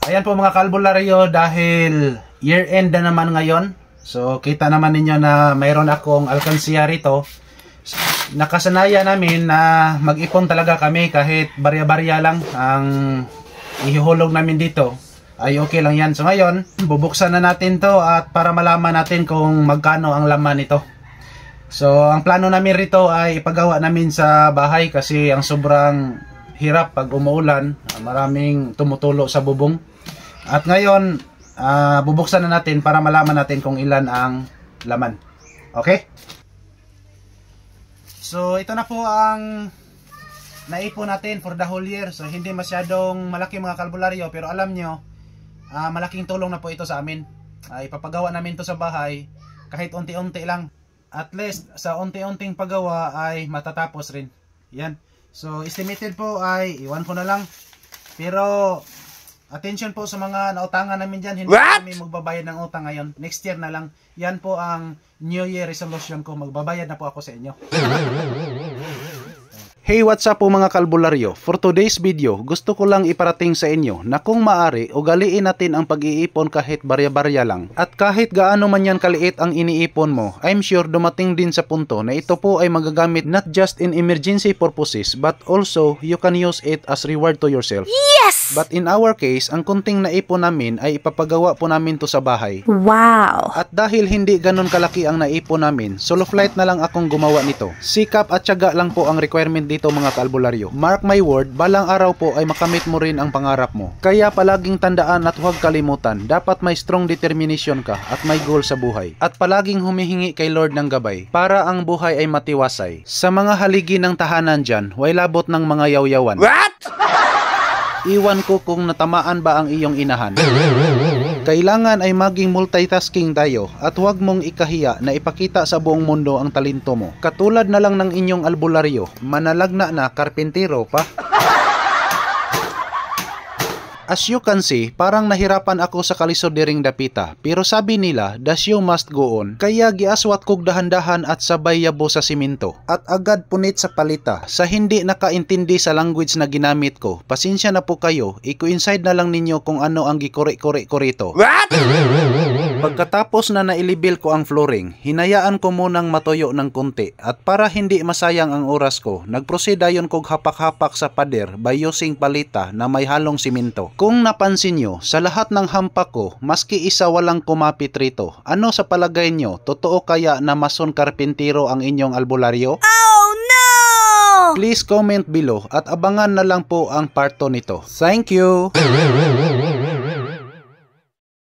Ayan po mga kalbularyo, dahil year-end na naman ngayon. So kita naman ninyo na mayroon akong alkansiya rito. Nakasanayan namin na mag-ipon talaga kami kahit barya-barya lang ang ihulog namin dito. Ay okay lang yan. So ngayon, bubuksan na natin to at para malaman natin kung magkano ang laman nito. So ang plano namin rito ay ipagawa namin sa bahay kasi ang sobrang hirap pag umuulan. Maraming tumutulo sa bubong. At ngayon, bubuksan na natin para malaman natin kung ilan ang laman. Okay? So ito na po ang naipon natin for the whole year. So hindi masyadong malaki mga kalbularyo, pero alam nyo, malaking tulong na po ito sa amin. Ipapagawa namin to sa bahay kahit unti-unti lang. At least sa unti-unting paggawa ay matatapos rin. Yan. So estimated po ay iwan ko na lang. Pero attention po sa mga nautangan namin dyan. Hindi kami magbabayad ng utang ngayon. Next year na lang. Yan po ang New Year resolution ko. Magbabayad na po ako sa inyo. Hey, what's up po mga kalbularyo? For today's video, gusto ko lang iparating sa inyo na kung maaari, ugaliin natin ang pag-iipon kahit barya-barya lang. At kahit gaano man yan kaliit ang iniipon mo, I'm sure dumating din sa punto na ito po ay magagamit not just in emergency purposes, but also you can use it as reward to yourself. Yes! But in our case, ang kunting naipon namin ay ipapagawa po namin to sa bahay. Wow! At dahil hindi ganun kalaki ang naipon namin, solo flight na lang akong gumawa nito. Sikap at tiyaga lang po ang requirement dito mga kalbularyo. Mark my word, balang araw po ay makamit mo rin ang pangarap mo. Kaya palaging tandaan at huwag kalimutan, dapat may strong determination ka at may goal sa buhay. At palaging humihingi kay Lord ng gabay para ang buhay ay matiwasay. Sa mga haligi ng tahanan dyan, way labot ng mga yawyawan. What? Iwan ko kung natamaan ba ang iyong inahan. Kailangan ay maging multitasking tayo at huwag mong ikahiya na ipakita sa buong mundo ang talento mo. Katulad na lang ng inyong albularyo, manalagna na karpintero pa. As you can see, parang nahirapan ako sa kalisod diring dapita. Pero sabi nila, the show must go on. Kaya giaswat kog dahan-dahan at sabay yabo sa simento. At agad punit sa palita. Sa hindi nakaintindi sa language na ginamit ko, pasensya na po kayo, i-coincide na lang ninyo kung ano ang gikore-kore ko rito. What? Pagkatapos na nailibil ko ang flooring, hinayaan ko munang matuyo ng konti. At para hindi masayang ang oras ko, nagproceed ayon kog hapak-hapak sa pader by using palita na may halong simento. Kung napansin nyo, sa lahat ng hampak ko, maski isa walang kumapit rito. Ano sa palagay nyo? Totoo kaya na mason karpintero ang inyong albularyo? Oh no! Please comment below at abangan na lang po ang part 2 nito. Thank you!